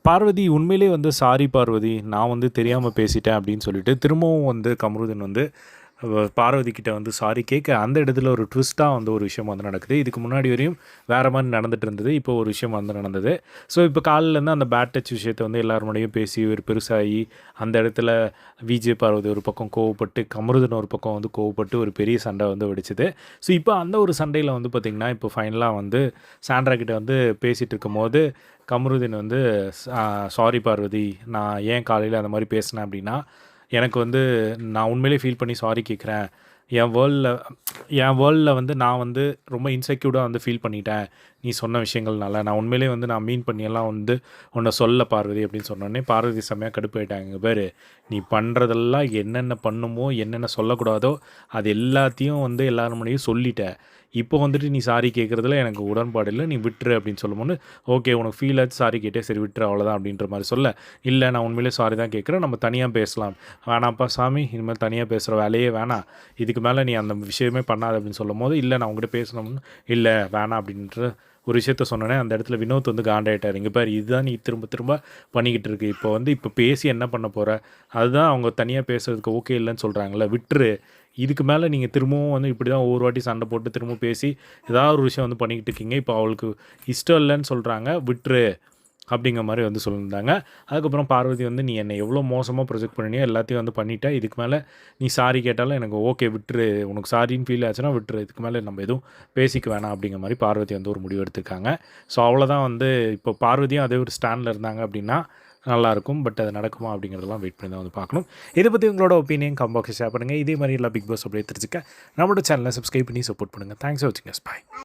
பார்வதி உண்மையிலே வந்து சாரி பார்வதி, நான் வந்து தெரியாம பேசிட்டேன் அப்படின்னு சொல்லிட்டு, திரும்பவும் வந்து கமருதீன் வந்து பார்வதி கிட்ட வந்து சாரி கேட்க, அந்த இடத்துல ஒரு ட்விஸ்ட்டா வந்து ஒரு விஷயம் வந்து நடக்குது. இதுக்கு முன்னாடி வரையும் வேற மாரி நடந்துட்டு இருந்தது. இப்போ ஒரு விஷயம் வந்து நடந்தது. ஸோ, இப்போ காலையிலேருந்து அந்த பேட் டச் விஷயத்த வந்து எல்லார் முன்னாடியும் பேசி ஒரு பெருசாகி, அந்த இடத்துல விஜய் பார்வதி ஒரு பக்கம் கோவப்பட்டு, கமருதீன் ஒரு பக்கம் வந்து கோவப்பட்டு ஒரு பெரிய சண்டை வந்து வெடிச்சது. ஸோ, இப்போ அந்த ஒரு சண்டையில வந்து பார்த்திங்கன்னா, இப்போ ஃபைனலா வந்து சாண்ட்ரா கிட்ட வந்து பேசிட்டு இருக்கும்போது, கமருதீன் வந்து சாரி பார்வதி, நான் ஏன் காலையில அந்த மாரி பேசினேன் அப்படின்னா, எனக்கு வந்து நான் உண்மையிலேயே ஃபீல் பண்ணி சாரி கேட்குறேன். என் வேர்ல்டில் என் வேர்ல்டில் வந்து நான் வந்து ரொம்ப இன்செக்யூர்டாக வந்து ஃபீல் பண்ணிட்டேன். நீ சொன்ன விஷயங்கள்னால. நான் உண்மையிலேயே வந்து நான் மீன் பண்ணியெல்லாம் வந்து உன்னை சொல்ல பார்வதி அப்படின்னு சொன்னோடனே, பார்வதி செம்மையா கடுப்பாயிட்டாங்க. இங்க பாரு, நீ பண்ணுறதெல்லாம் என்னென்ன பண்ணுமோ, என்னென்ன சொல்லக்கூடாதோ, அது எல்லாத்தையும் வந்து எல்லார் முன்னாடியும் சொல்லிட்ட. இப்போ வந்துட்டு நீ சாரி கேட்குறதுல எனக்கு உடன்பாடு இல்ல. நீ விட்டுரு அப்படின்னு சொல்லும்போது, ஓகே உனக்கு ஃபீல் ஆச்சு சாரி கேட்டேன். சரி விட்டுரு அவ்வளோதான் அப்படின்ற மாரி சொல்ல, இல்ல நான் உண்மையிலேயே சாரி தான் கேட்குறேன். நம்ம தனியா பேசலாம். வேணாம்ப்பா சாமி, இனிமேல் தனியா பேசுகிற வேலையே வேணாம். இதுக்கு மேலே நீ அந்த விஷயமே பண்ணாத அப்படின்னு சொல்லும்போது, இல்ல நான் உன்கிட்ட பேசணும்னு, இல்ல வேணாம் அப்படின்ற ஒரு விஷயத்த சொன்னோனே, அந்த இடத்துல வினோத் வந்து காண்டாயிட்டாரு. இங்க பாரு இதுதான் நீ திரும்ப திரும்ப பண்ணிக்கிட்டு இருக்கு. இப்போ பேசி என்ன பண்ண போற? அதுதான் அவங்க தனியா பேசுறதுக்கு ஓகே இல்லன்னு சொல்றாங்கல்ல. விட்டுரு. இதுக்கு மேல நீங்க திரும்பவும் வந்து இப்படி தான் ஒவ்வொரு வாட்டி சண்டை போட்டு திரும்ப பேசி, ஏதாவது ஒரு விஷயம் வந்து பண்ணிக்கிட்டு இருக்கீங்க. இப்போ அவளுக்கு இஷ்டம் இல்லன்னு சொல்றாங்க. விட்டுரு. அப்படிங்கிற மாரி வந்து சொல்லியிருந்தாங்க. அதுக்கப்புறம் பார்வதி வந்து, "நீ என்னை எவ்வளோ மோசமா ப்ரொஜெக்ட் பண்ணியோ எல்லாத்தையும் வந்து பண்ணிட்ட. இதுக்கு மேல நீ சாரி கேட்டாலும் எனக்கு ஓகே விட்டுரு. உனக்கு சாரின்னு ஃபீல் ஆச்சுன்னா விட்டுரு. இதுக்கு மேல நம்ம எதுவும் பேசிக்க வேணாம்." அப்படிங்கிற மாரி பார்வதி வந்து ஒரு முடிவு எடுத்திருக்காங்க. ஸோ அவ்வளோதான் வந்து இப்போ பார்வதியும் அதே ஒரு ஸ்டாண்ட்ல இருந்தாங்க அப்படின்னா நல்லாயிருக்கும். பட் அது நடக்குமா அப்படிங்கிறதெல்லாம் வெயிட் பண்ணி தான் வந்து பார்க்கணும். இதை பற்றி உங்களோட ஒப்பீனியன் கமெண்ட் பாக்ஸில் ஷேர் பண்ணுங்கள். இதே மாதிரி எல்லா பிக் பாஸ் அப்படியே தெரிஞ்சுக்க நம்மளோட சேனலை சப்ஸ்கிரைப் பண்ணி சப்போர்ட் பண்ணுங்கள். தேங்க்ஸ் ஃபார் வாட்சிங். Yes bye.